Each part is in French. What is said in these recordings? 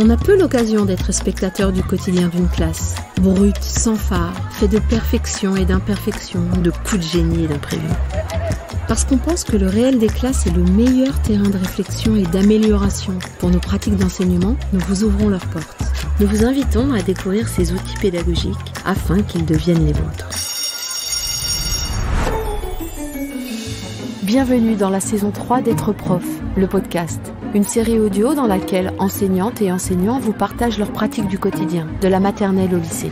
On a peu l'occasion d'être spectateur du quotidien d'une classe. Brute, sans phare, fait de perfection et d'imperfection, de coups de génie et d'imprévus. Parce qu'on pense que le réel des classes est le meilleur terrain de réflexion et d'amélioration pour nos pratiques d'enseignement, nous vous ouvrons leurs portes. Nous vous invitons à découvrir ces outils pédagogiques afin qu'ils deviennent les vôtres. Bienvenue dans la saison 3 d'Être Prof, le podcast. Une série audio dans laquelle enseignantes et enseignants vous partagent leurs pratiques du quotidien, de la maternelle au lycée.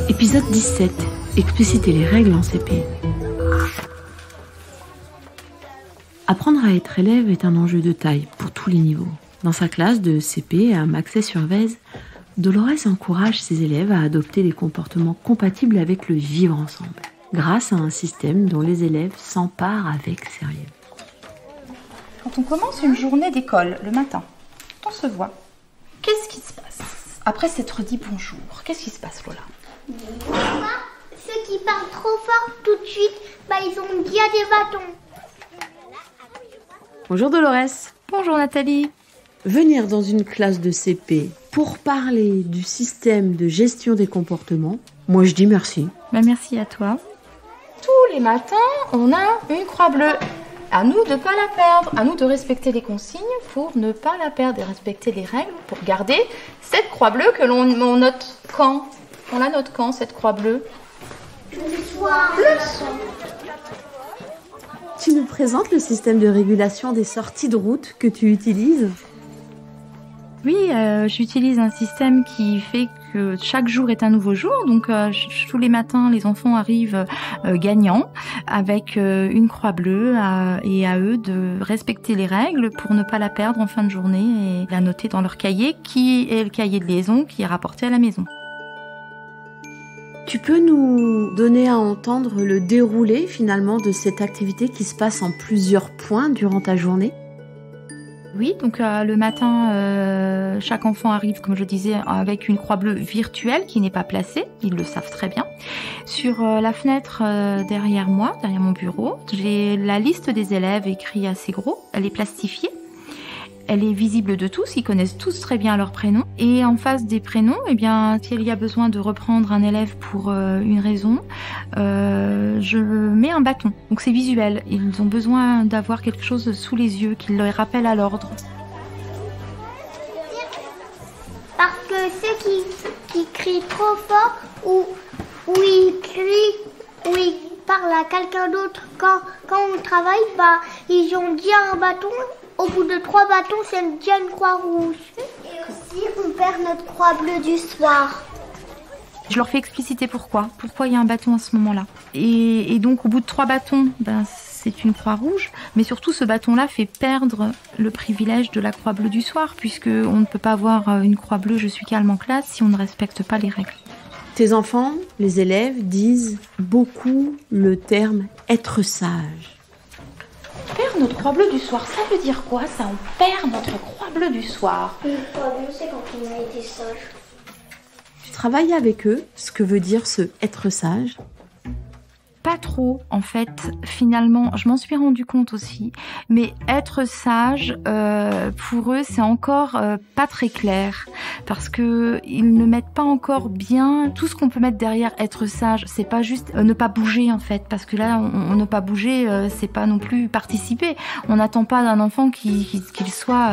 Épisode 17. Expliciter les règles en CP. Apprendre à être élève est un enjeu de taille pour tous les niveaux. Dans sa classe de CP à Maxey-sur-Vèze, Dolores encourage ses élèves à adopter des comportements compatibles avec le vivre ensemble, grâce à un système dont les élèves s'emparent avec sérieux. Quand on commence une journée d'école le matin, on se voit. Qu'est-ce qui se passe? Après s'être dit bonjour, qu'est-ce qui se passe, Lola? Ceux qui parlent trop fort tout de suite, ils ont bien des bâtons. Bonjour Dolores. Bonjour Nathalie. Venir dans une classe de CP pour parler du système de gestion des comportements, moi je dis merci. Merci à toi. Tous les matins, on a une croix bleue. À nous de ne pas la perdre, à nous de respecter les consignes pour ne pas la perdre et respecter les règles pour garder cette croix bleue que l'on note quand? On la note quand, cette croix bleue? Le soir. Tu nous présentes le système de régulation des sorties de route que tu utilises? Oui, j'utilise un système qui fait que chaque jour est un nouveau jour. Donc tous les matins, les enfants arrivent gagnants avec une croix bleue et à eux de respecter les règles pour ne pas la perdre en fin de journée et la noter dans leur cahier qui est le cahier de liaison qui est rapporté à la maison. Tu peux nous donner à entendre le déroulé finalement de cette activité qui se passe en plusieurs points durant ta journée? Oui, donc le matin, chaque enfant arrive, comme je disais, avec une croix bleue virtuelle qui n'est pas placée, ils le savent très bien. Sur la fenêtre derrière moi, derrière mon bureau, j'ai la liste des élèves écrite assez gros, elle est plastifiée. Elle est visible de tous, ils connaissent tous très bien leurs prénoms. Et en face des prénoms, s'il y a besoin de reprendre un élève pour une raison, je mets un bâton. Donc c'est visuel. Ils ont besoin d'avoir quelque chose sous les yeux qui leur rappelle à l'ordre. Parce que ceux qui crient trop fort ou ils crient ou ils parlent à quelqu'un d'autre quand on travaille, ils ont déjà un bâton. Au bout de 3 bâtons, c'est déjà une croix rouge. Et aussi, on perd notre croix bleue du soir. Je leur fais expliciter pourquoi il y a un bâton à ce moment-là. Et donc, au bout de 3 bâtons, c'est une croix rouge. Mais surtout, ce bâton-là fait perdre le privilège de la croix bleue du soir, puisqu'on ne peut pas avoir une croix bleue « je suis calme » en classe si on ne respecte pas les règles. Tes enfants, les élèves, disent beaucoup le terme « être sage ». On perd notre croix bleue du soir, ça veut dire quoi ça? On perd notre croix bleue du soir. Une croix bleue, c'est quand on a été sage. Tu travailles avec eux, ce que veut dire ce être sage? Pas trop, en fait, finalement, je m'en suis rendu compte aussi. Mais être sage, pour eux, c'est encore pas très clair. Parce que ils ne mettent pas encore bien tout ce qu'on peut mettre derrière être sage. C'est pas juste ne pas bouger, en fait. Parce que là, on ne pas bouger, c'est pas non plus participer. On n'attend pas d'un enfant qu'il soit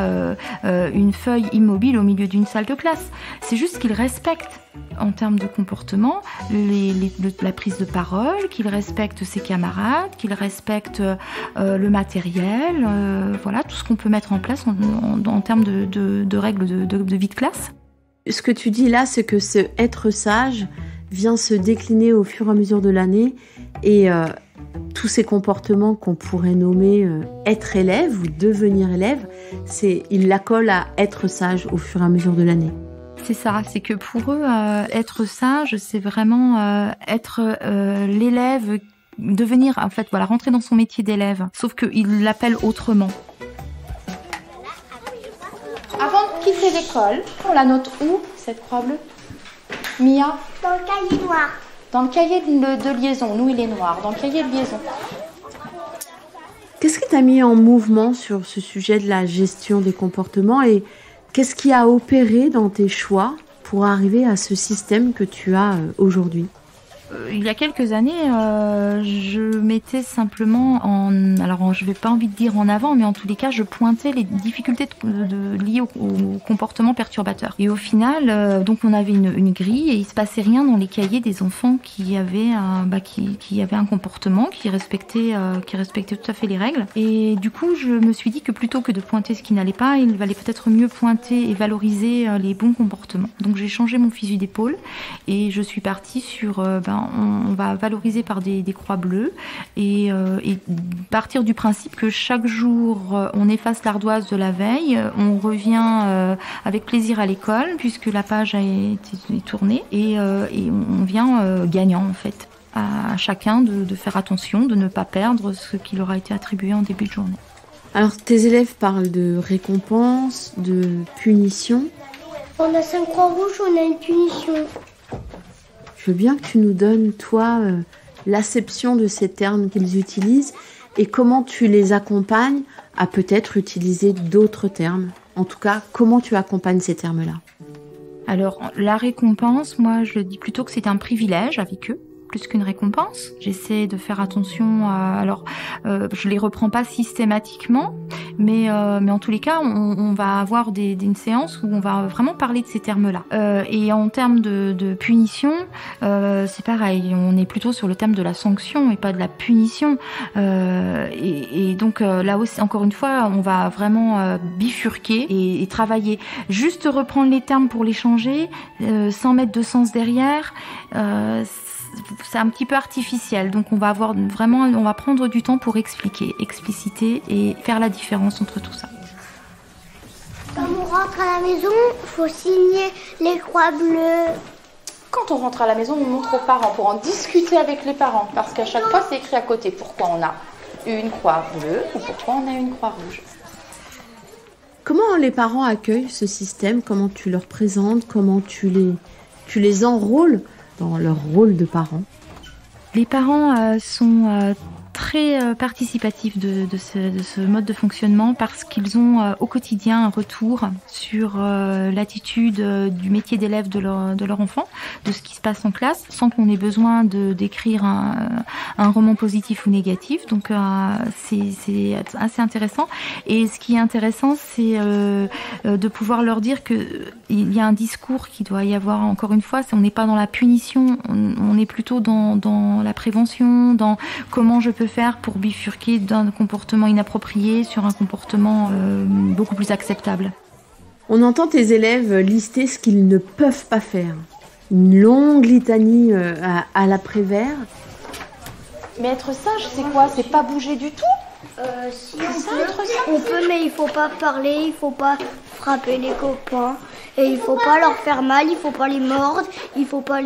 une feuille immobile au milieu d'une salle de classe. C'est juste qu'il respecte. En termes de comportement, la prise de parole, qu'il respecte ses camarades, qu'il respecte le matériel, voilà, tout ce qu'on peut mettre en place en termes de règles de vie de classe. Ce que tu dis là, c'est que ce être sage vient se décliner au fur et à mesure de l'année et tous ces comportements qu'on pourrait nommer être élève ou devenir élève, ils l'accolent à être sage au fur et à mesure de l'année. C'est ça, c'est que pour eux, être sage, c'est vraiment être l'élève, devenir, en fait, voilà, rentrer dans son métier d'élève. Sauf qu'ils l'appellent autrement. Avant de quitter l'école, on la note où, cette croix bleue? Mia? Dans le cahier noir. Dans le cahier de liaison, nous il est noir, dans le cahier de liaison. Qu'est-ce qui t'a mis en mouvement sur ce sujet de la gestion des comportements et qu'est-ce qui a opéré dans tes choix pour arriver à ce système que tu as aujourd'hui ? Il y a quelques années, je mettais simplement alors je vais pas envie de dire en avant, mais en tous les cas, je pointais les difficultés liées au comportement perturbateur. Et au final, donc on avait une grille et il se passait rien dans les cahiers des enfants qui avaient un comportement qui respectait tout à fait les règles. Et du coup, je me suis dit que plutôt que de pointer ce qui n'allait pas, il valait peut-être mieux pointer et valoriser les bons comportements. Donc j'ai changé mon fusil d'épaule et je suis partie sur on va valoriser par des croix bleues et partir du principe que chaque jour on efface l'ardoise de la veille, on revient avec plaisir à l'école puisque la page a été tournée et on vient gagnant en fait. À chacun de faire attention, de ne pas perdre ce qui leur a été attribué en début de journée. Alors tes élèves parlent de récompense, de punition. On a 5 croix rouges, on a une punition. Je veux bien que tu nous donnes, toi, l'acception de ces termes qu'ils utilisent et comment tu les accompagnes à peut-être utiliser d'autres termes. En tout cas, comment tu accompagnes ces termes-là ? Alors, la récompense, moi, je dis plutôt que c'est un privilège avec eux, plus qu'une récompense. J'essaie de faire attention à... Alors, je les reprends pas systématiquement, mais en tous les cas, on va avoir une séance où on va vraiment parler de ces termes-là. Et en termes de punition, c'est pareil. On est plutôt sur le thème de la sanction et pas de la punition. Et donc là aussi, encore une fois, on va vraiment bifurquer et travailler. Juste reprendre les termes pour les changer, sans mettre de sens derrière. C'est un petit peu artificiel, donc on va prendre du temps pour expliquer, expliciter et faire la différence entre tout ça. Quand on rentre à la maison, il faut signer les croix bleues. Quand on rentre à la maison, on montre aux parents pour en discuter avec les parents, parce qu'à chaque fois c'est écrit à côté pourquoi on a une croix bleue ou pourquoi on a une croix rouge. Comment les parents accueillent ce système ? Comment tu leur présentes ? Comment tu les enrôles dans leur rôle de parents ? Les parents sont très participatifs de ce mode de fonctionnement parce qu'ils ont au quotidien un retour sur l'attitude du métier d'élève de leur enfant, de ce qui se passe en classe, sans qu'on ait besoin d'écrire un roman positif ou négatif. Donc c'est assez intéressant. Et ce qui est intéressant, c'est de pouvoir leur dire qu'il y a un discours qui doit y avoir, encore une fois, on n'est pas dans la punition, on est plutôt dans la prévention, dans comment je peux faire pour bifurquer d'un comportement inapproprié sur un comportement beaucoup plus acceptable. On entend tes élèves lister ce qu'ils ne peuvent pas faire. Une longue litanie à la Prévert. Mais être sage, c'est quoi ? C'est pas bouger du tout ? Si on peut, mais il faut pas parler, il faut pas frapper les copains. Et il faut pas leur faire mal, il faut pas les mordre, il faut pas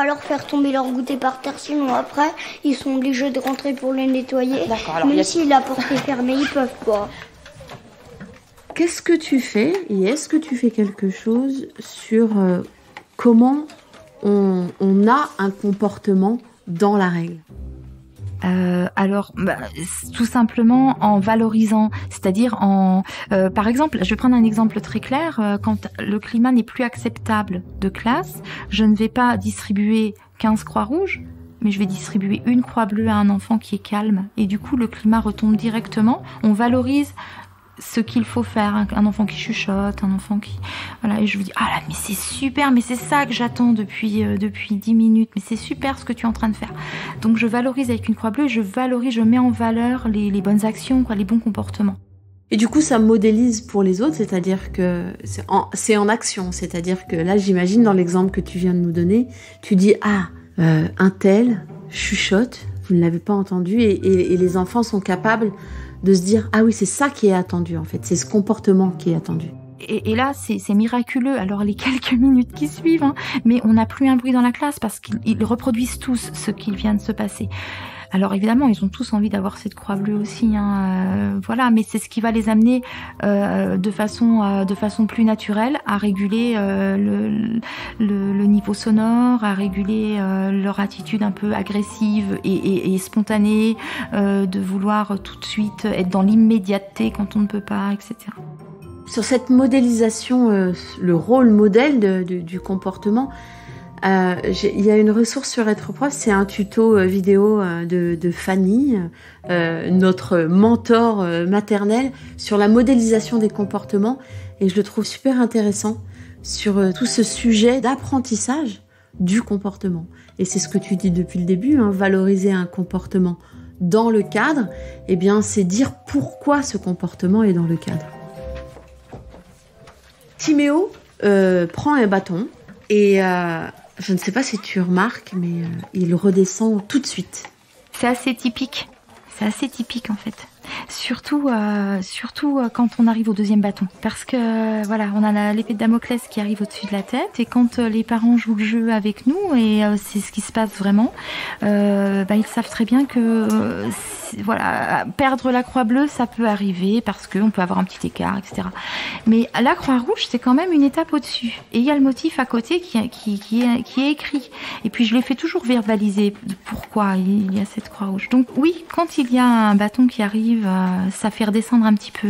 leur faire tomber leur goûter par terre, sinon après ils sont obligés de rentrer pour les nettoyer. Même si la porte est fermée, ils peuvent pas. Qu'est-ce que tu fais et est-ce que tu fais quelque chose sur comment on a un comportement dans la règle ? Alors, tout simplement en valorisant, c'est-à-dire par exemple, je vais prendre un exemple très clair, quand le climat n'est plus acceptable de classe, je ne vais pas distribuer 15 croix rouges, mais je vais distribuer une croix bleue à un enfant qui est calme, et du coup le climat retombe directement, on valorise ce qu'il faut faire, un enfant qui chuchote, un enfant qui... Voilà, et je vous dis, ah là, mais c'est super, mais c'est ça que j'attends depuis 10 minutes, mais c'est super ce que tu es en train de faire. Donc je valorise avec une croix bleue, je mets en valeur les bonnes actions, les bons comportements. Et du coup, ça modélise pour les autres, c'est-à-dire que c'est en action, c'est-à-dire que là, j'imagine, dans l'exemple que tu viens de nous donner, tu dis, un tel chuchote, vous ne l'avez pas entendu, et les enfants sont capables de se dire, ah oui, c'est ça qui est attendu en fait, c'est ce comportement qui est attendu. Et là, c'est miraculeux, alors les quelques minutes qui suivent, mais on n'a plus un bruit dans la classe parce qu'ils reproduisent tous ce qui vient de se passer. Alors évidemment, ils ont tous envie d'avoir cette croix bleue aussi, voilà, mais c'est ce qui va les amener de façon plus naturelle à réguler le niveau sonore, à réguler leur attitude un peu agressive et spontanée, de vouloir tout de suite être dans l'immédiateté quand on ne peut pas, etc. Sur cette modélisation, le rôle modèle du comportement, il y a une ressource sur Être Prof, c'est un tuto vidéo de Fanny, notre mentor maternel, sur la modélisation des comportements, et je le trouve super intéressant sur tout ce sujet d'apprentissage du comportement. Et c'est ce que tu dis depuis le début, valoriser un comportement dans le cadre, eh bien c'est dire pourquoi ce comportement est dans le cadre. Timéo prend un bâton et je ne sais pas si tu remarques, mais il redescend tout de suite. C'est assez typique en fait. Surtout quand on arrive au deuxième bâton. Parce que voilà, on a l'épée de Damoclès qui arrive au-dessus de la tête, et quand les parents jouent le jeu avec nous, et c'est ce qui se passe vraiment, ils savent très bien que voilà, perdre la croix bleue, ça peut arriver parce qu'on peut avoir un petit écart, etc. Mais la croix rouge, c'est quand même une étape au-dessus. Et il y a le motif à côté qui est écrit. Et puis je les fais toujours verbaliser pourquoi il y a cette croix rouge. Donc oui, quand il y a un bâton qui arrive, ça fait redescendre un petit peu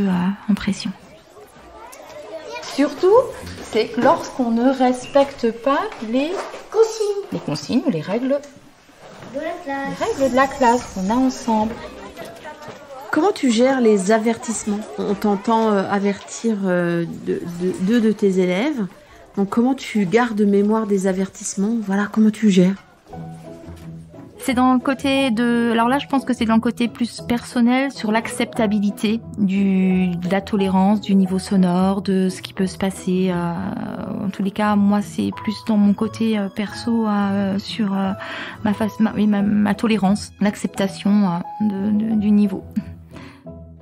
en pression. Surtout, c'est que lorsqu'on ne respecte pas les consignes ou les règles de la classe qu'on a ensemble. Comment tu gères les avertissements? On t'entend avertir deux de tes élèves. Donc comment tu gardes mémoire des avertissements? Voilà, comment tu gères? C'est dans le côté alors là, je pense que c'est dans le côté plus personnel, sur l'acceptabilité de la tolérance, du niveau sonore, de ce qui peut se passer. En tous les cas, moi, c'est plus dans mon côté perso, sur ma tolérance, l'acceptation du niveau.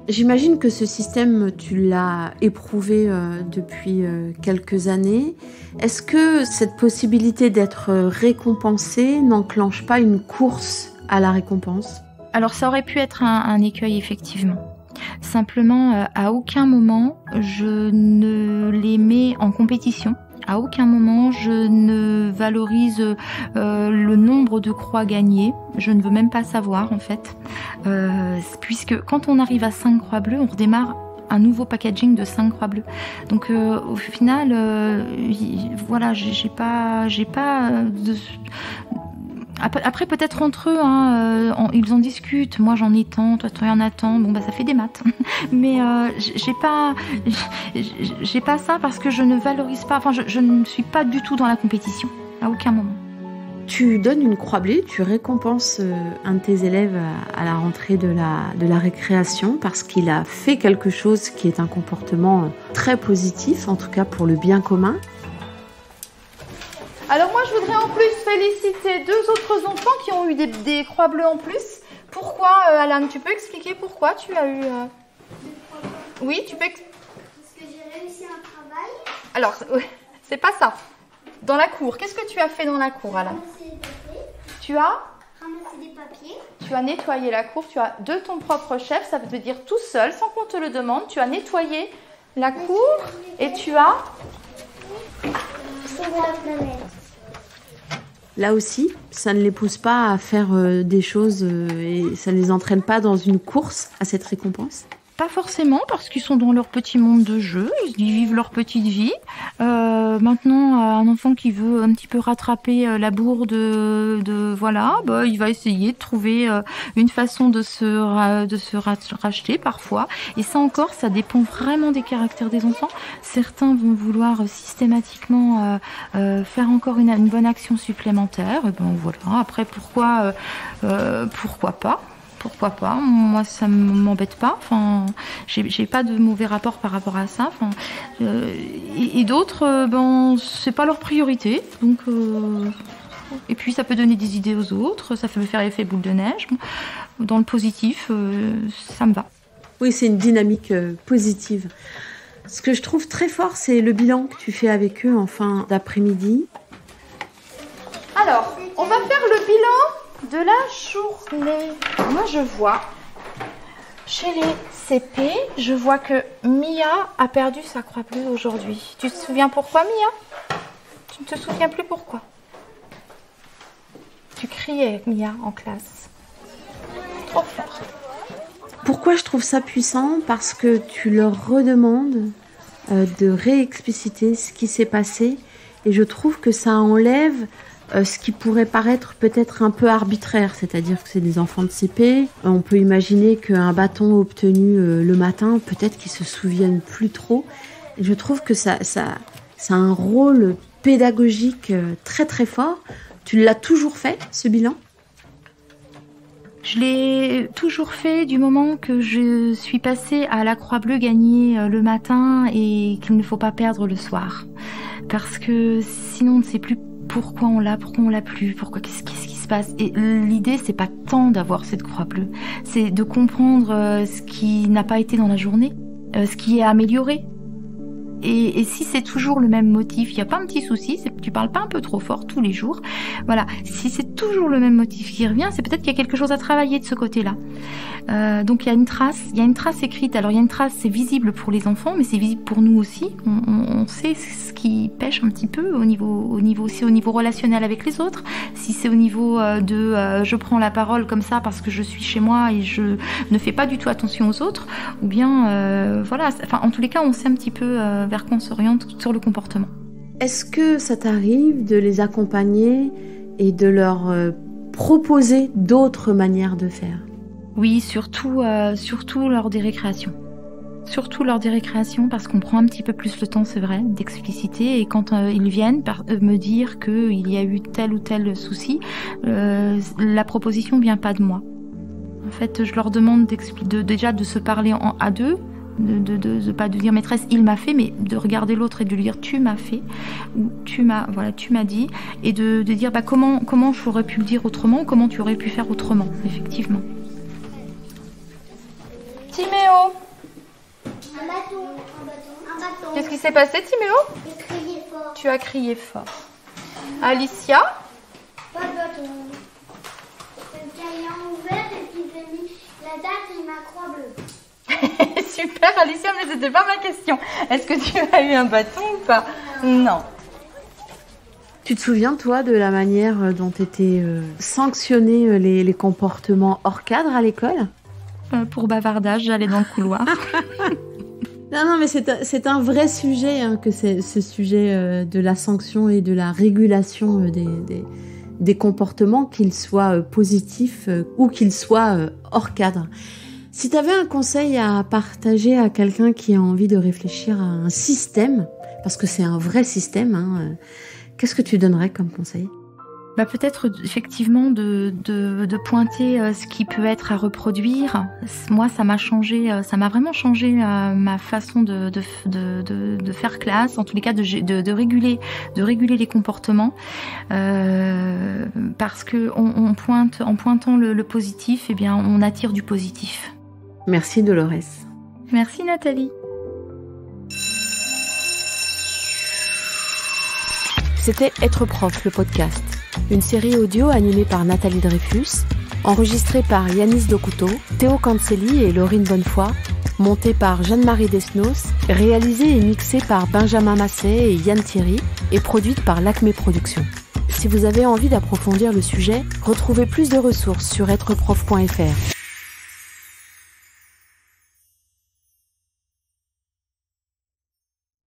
J'imagine que ce système, tu l'as éprouvé depuis quelques années. Est-ce que cette possibilité d'être récompensé n'enclenche pas une course à la récompense? Alors ça aurait pu être un écueil, effectivement. Simplement, à aucun moment, je ne les mets en compétition. À aucun moment, je ne valorise le nombre de croix gagnées. Je ne veux même pas savoir, en fait. Puisque quand on arrive à 5 croix bleues, on redémarre un nouveau packaging de 5 croix bleues. Donc, au final, voilà, j'ai pas de... Après, peut-être entre eux, ils en discutent. Moi, j'en ai tant, toi, tu en as tant. Bon, ça fait des maths. Mais j'ai pas ça parce que je ne valorise pas. Enfin, je ne suis pas du tout dans la compétition, à aucun moment. Tu donnes une croix bleue, tu récompenses un de tes élèves à la rentrée de la récréation parce qu'il a fait quelque chose qui est un comportement très positif, en tout cas pour le bien commun. Alors moi, je voudrais en plus féliciter 2 autres enfants qui ont eu des croix bleues en plus. Pourquoi, Alan? Tu peux expliquer pourquoi tu as eu... Oui, tu peux... Parce que j'ai réussi un travail. Alors, c'est pas ça. Dans la cour, qu'est-ce que tu as fait dans la cour, Alan? Ramasser des papiers. Tu as... Ramasser des papiers. Tu as nettoyé la cour, tu as de ton propre chef, ça veut dire tout seul, sans qu'on te le demande. Tu as nettoyé la cour et tu as... Sauver la planète. Là aussi, ça ne les pousse pas à faire des choses et ça ne les entraîne pas dans une course à cette récompense? Pas forcément, parce qu'ils sont dans leur petit monde de jeu, ils vivent leur petite vie. Maintenant, un enfant qui veut un petit peu rattraper la bourde, voilà, il va essayer de trouver une façon de se racheter parfois. Et ça encore, ça dépend vraiment des caractères des enfants. Certains vont vouloir systématiquement faire encore une bonne action supplémentaire. Et voilà. Après, pourquoi pas? Pourquoi pas? Moi, ça m'embête pas. Enfin, j'ai pas de mauvais rapport par rapport à ça. Enfin, et d'autres, c'est pas leur priorité. Donc, et puis ça peut donner des idées aux autres. Ça peut faire effet boule de neige. Dans le positif, ça me va. Oui, c'est une dynamique positive. Ce que je trouve très fort, c'est le bilan que tu fais avec eux en fin d'après-midi. Alors, on va faire le bilan de la journée. Moi, je vois chez les CP, je vois que Mia a perdu sa croix bleue aujourd'hui. Tu te souviens pourquoi, Mia? Tu ne te souviens plus pourquoi? Tu criais, Mia, en classe. Trop fort. Pourquoi je trouve ça puissant? Parce que tu leur redemandes de réexpliciter ce qui s'est passé, et je trouve que ça enlève ce qui pourrait paraître peut-être un peu arbitraire, c'est-à-dire que c'est des enfants de CP. On peut imaginer qu'un bâton obtenu le matin, peut-être qu'ils se souviennent plus trop. Et je trouve que ça a un rôle pédagogique très très fort. Tu l'as toujours fait, ce bilan? Je l'ai toujours fait du moment que je suis passée à la croix bleue gagnée le matin et qu'il ne faut pas perdre le soir. Parce que sinon on ne sait plus pourquoi on l'a plus, qu'est-ce qui se passe. Et l'idée, c'est pas tant d'avoir cette croix bleue, c'est de comprendre ce qui n'a pas été dans la journée, ce qui est amélioré. Et si c'est toujours le même motif, il n'y a pas un petit souci, tu parles pas un peu trop fort tous les jours. Voilà, si c'est toujours le même motif qui revient, c'est peut-être qu'il y a quelque chose à travailler de ce côté-là. Donc il y a une trace écrite. Alors il y a une trace, c'est visible pour les enfants, mais c'est visible pour nous aussi. On sait ce qui pêche un petit peu au niveau relationnel avec les autres. Si c'est au niveau je prends la parole comme ça parce que je suis chez moi et je ne fais pas du tout attention aux autres, ou bien voilà. Enfin, en tous les cas, on sait un petit peu vers quoi on s'oriente sur le comportement. Est-ce que ça t'arrive de les accompagner et de leur proposer d'autres manières de faire? Oui, surtout lors des récréations. Surtout lors des récréations, parce qu'on prend un petit peu plus le temps, c'est vrai, d'expliciter. Et quand ils viennent me dire qu'il y a eu tel ou tel souci, la proposition vient pas de moi. En fait, je leur demande déjà de se parler à deux, de pas de dire maîtresse il m'a fait, mais de regarder l'autre et de lui dire tu m'as fait, ou tu m'as dit, et de dire comment j'aurais pu le dire autrement, comment tu aurais pu faire autrement, effectivement. Timéo, Un bâton. qu'est-ce qui s'est passé, Timéo? J'ai crié fort. Tu as crié fort. Alicia, Pas de bâton. Le crayon ouvert et puis j'ai mis la date et ma croix bleue. super Alicia, mais c'était pas ma question. Est-ce que tu as eu un bâton ou pas? Non. Tu te souviens, toi, de la manière dont étaient sanctionnés les comportements hors cadre à l'école? Pour bavardage, j'allais dans le couloir. Non, mais c'est un vrai sujet, hein, que ce sujet de la sanction et de la régulation des comportements, qu'ils soient positifs ou qu'ils soient hors cadre. Si tu avais un conseil à partager à quelqu'un qui a envie de réfléchir à un système, parce que c'est un vrai système, hein, qu'est-ce que tu donnerais comme conseil? Peut-être effectivement de pointer ce qui peut être à reproduire. Moi, ça m'a vraiment changé ma façon de faire classe, en tous les cas de réguler les comportements, parce que en pointant le positif, eh bien on attire du positif. Merci Dolores. Merci Nathalie. C'était Être prof, le podcast. Une série audio animée par Nathalie Dreyfus, enregistrée par Yanis Dokuto, Théo Cancelli et Laurine Bonnefoy, montée par Jeanne-Marie Desnos, réalisée et mixée par Benjamin Masset et Yann Thierry, et produite par l'Acme Productions. Si vous avez envie d'approfondir le sujet, retrouvez plus de ressources sur êtreprof.fr.